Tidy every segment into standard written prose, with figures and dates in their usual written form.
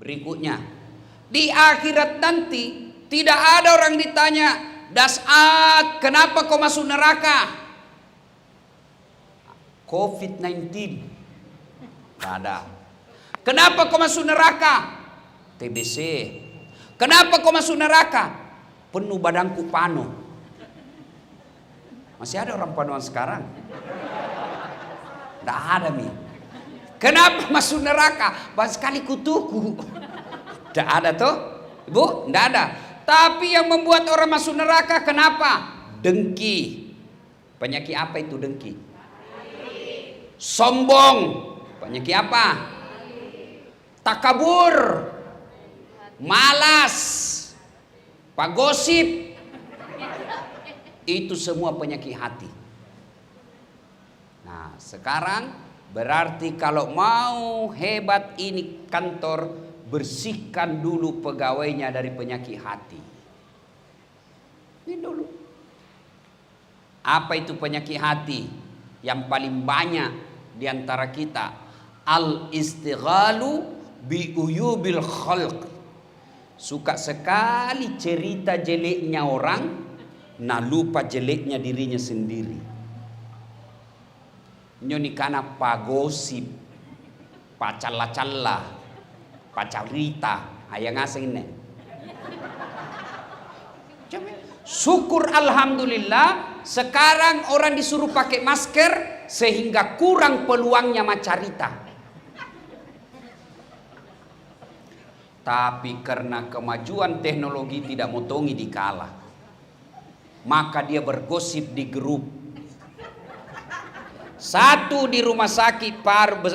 Berikutnya, di akhirat nanti tidak ada orang ditanya, kenapa kau masuk neraka? COVID-19. Tidak ada. Kenapa kau masuk neraka? TBC. Kenapa kau masuk neraka? Penuh badanku panu. Masih ada orang panuan sekarang? Tidak ada nih. Kenapa masuk neraka? Banyak sekali kutuku. Tidak ada tuh, Ibu? Tidak ada. Tapi yang membuat orang masuk neraka kenapa? Dengki. Penyakit apa itu dengki? Sombong. Penyakit apa? Takabur. Malas. Pagosip. Itu semua penyakit hati. Nah, sekarang berarti kalau mau hebat ini kantor, bersihkan dulu pegawainya dari penyakit hati. Ini dulu. Apa itu penyakit hati? Yang paling banyak di antara kita, al-istighalu bi uyubil khalq. Suka sekali cerita jeleknya orang, nah lupa jeleknya dirinya sendiri. Nyoni kana pagosip, pacalla-calla, pacarita, ayang asing ini. Syukur alhamdulillah, sekarang orang disuruh pakai masker sehingga kurang peluangnya macarita. Tapi karena kemajuan teknologi tidak motongi dikalah, maka dia bergosip di grup. Satu di rumah sakit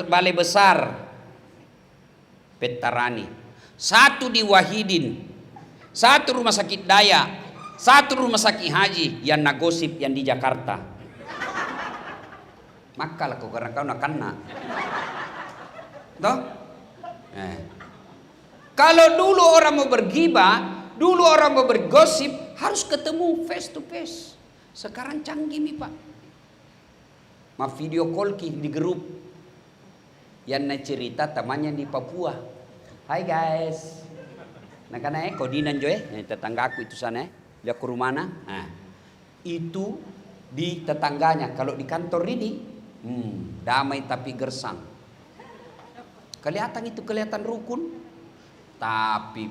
Balai Besar Petarani, satu di Wahidin, satu rumah sakit Daya, satu rumah sakit Haji yang nagosip yang di Jakarta. Maka lah kau karena kau nak kena. Toh? Kalau dulu orang mau bergibah, dulu orang mau bergosip, harus ketemu face to face. Sekarang canggih nih Pak. Ma video call di grup. Yang nak cerita temannya di Papua. Hai guys. Nah karena kodinan jo tetangga aku itu sana lihat ke rumah nah. Itu di tetangganya. Kalau di kantor ini damai tapi gersang. Kelihatan rukun. Tapi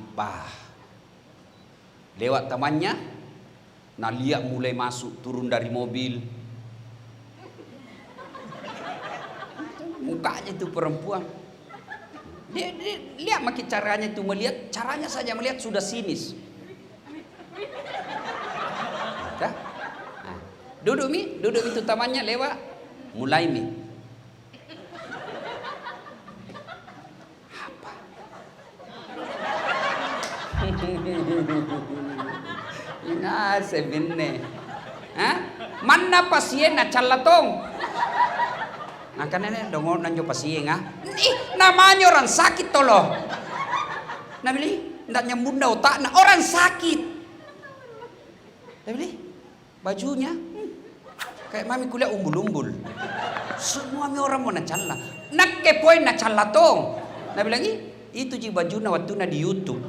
lewat temannya, nah lihat mulai masuk turun dari mobil. Mukanya itu perempuan. Dia lihat makin caranya itu melihat, caranya saja melihat sudah sinis. Nah, duduk itu temannya lewat, mulai Ina sebinne. Mana pasien na calatong. Nah kan ini dongor nanjo pasien namanya orang sakit tolo. Nah beli ndak nyambunda otak na orang sakit. Nah beli bajunya kayak mami kuliah umbul-umbul. Semua orang mau nacalla. Nak kepoin na calatong. Nah bilang itu ji bajunya waktu na di YouTube.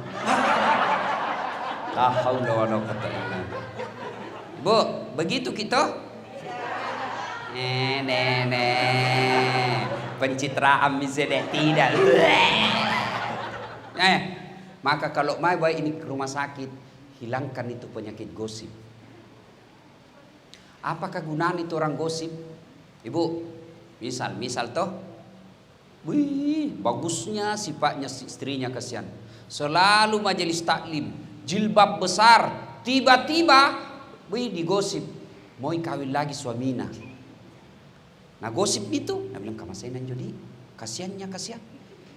La haula wala quwwata illa billah. Bu, begitu kita? Pencitraan misalnya tidak. Maka kalau mau baik ini ke rumah sakit, hilangkan itu penyakit gosip. Apakah gunaan itu orang gosip? Ibu, misal toh, wih, bagusnya sifatnya istrinya kasihan. Selalu majelis taklim, jilbab besar, tiba-tiba, wih digosip, mau kawin lagi suamina. Nah gosip itu, nah bilang kamasainan jadi, kasihan.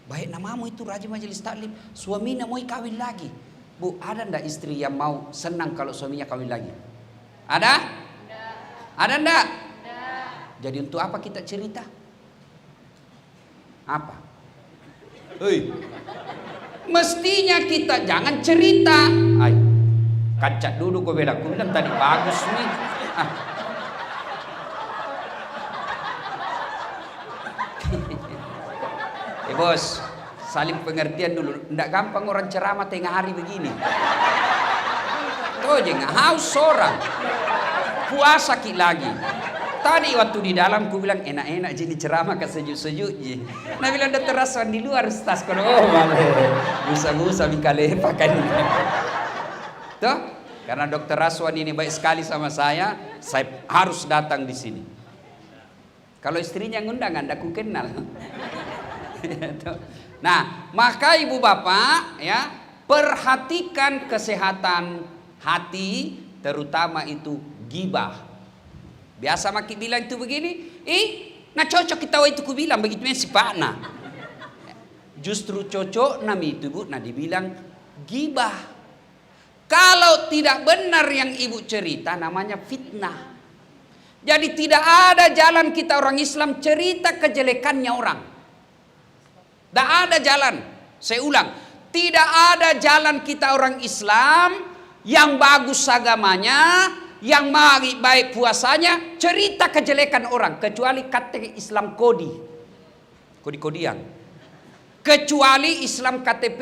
Baik namamu itu rajin majelis taklim, suamina mau kawin lagi. Bu, ada ndak istri yang mau senang kalau suaminya kawin lagi? Ada? Ada ndak? Jadi untuk apa kita cerita? Apa? Hei, mestinya kita jangan cerita. Ay, kacat dulu kau beda. Kau bilang tadi bagus nih. Bos, Saling pengertian dulu. Nggak gampang orang ceramah tengah hari begini. Tuh aja nggak haus seorang. Puasa ki lagi. Tadi waktu di dalam ku bilang enak-enak jadi ceramah ke sejuk-sejuk je. Nah bilang Dr. Raswan di luar tas kono. Oh malah. Busa-busa mikale pakai. Tuh, karena Dr. Raswan ini baik sekali sama saya harus datang di sini. Kalau istrinya ngundang anda ku kenal. Nah, maka ibu bapak ya, perhatikan kesehatan hati, terutama itu gibah. Biasa maki bilang itu begini, nah cocok kita itu ku bilang begitu si Pak nah. Justru cocok nami itu bu, nah dibilang gibah. Kalau tidak benar yang ibu cerita namanya fitnah. Jadi tidak ada jalan kita orang Islam cerita kejelekannya orang. Tidak ada jalan. Saya ulang, tidak ada jalan kita orang Islam yang bagus agamanya, yang baik puasanya, cerita kejelekan orang. Kecuali KTP Islam kodi-kodian. Kecuali Islam KTP.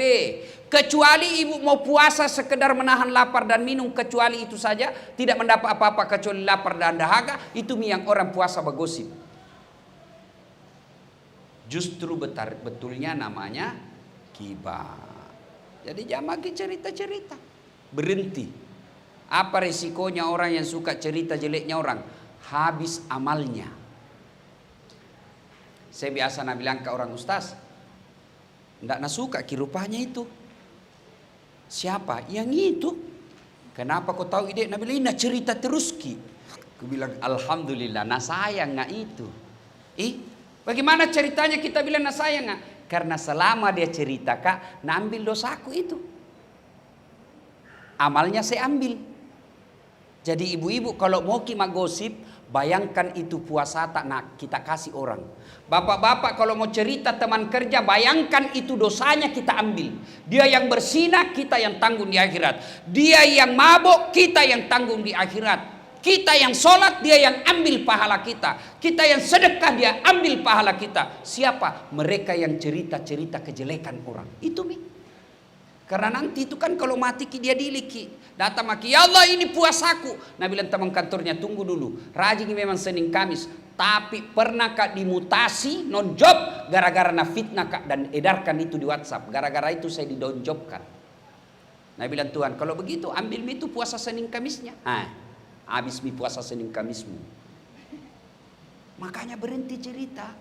Kecuali ibu mau puasa sekedar menahan lapar dan minum, kecuali itu saja, tidak mendapat apa-apa kecuali lapar dan dahaga, itu yang orang puasa bergosip. Justru betulnya namanya gibah. Jadi jangan lagi cerita-cerita. Berhenti. Apa resikonya orang yang suka cerita jeleknya orang? Habis amalnya. Saya biasa bilang ke orang ustaz, ndak suka kirupanya itu. Siapa? Yang itu. Kenapa kau tahu ide? Nabi bilang, cerita terus ki. Aku bilang, alhamdulillah, nah sayang nggak itu. Bagaimana ceritanya kita bilang nah sayang nggak? Karena selama dia cerita kak, nah ambil dosaku itu. Amalnya saya ambil. Jadi ibu-ibu kalau mau kima gosip, bayangkan itu puasa tak nak kita kasih orang. Bapak-bapak kalau mau cerita teman kerja, bayangkan itu dosanya kita ambil. Dia yang bersinah, kita yang tanggung di akhirat. Dia yang mabuk, kita yang tanggung di akhirat. Kita yang sholat, dia yang ambil pahala kita. Kita yang sedekah, dia ambil pahala kita. Siapa? Mereka yang cerita-cerita kejelekan orang. Itu mi. Karena nanti itu kan kalau mati dia diliki. Datang maki, ya Allah ini puasaku. Nah bilang teman kantornya, tunggu dulu. Rajin memang Senin Kamis. Tapi pernah kak dimutasi non job gara-gara fitnah kak dan edarkan itu di WhatsApp. Gara-gara itu saya didonjobkan. Nah bilang Tuhan kalau begitu ambil itu puasa Senin Kamisnya. Habis mi puasa Senin Kamismu. Makanya berhenti cerita.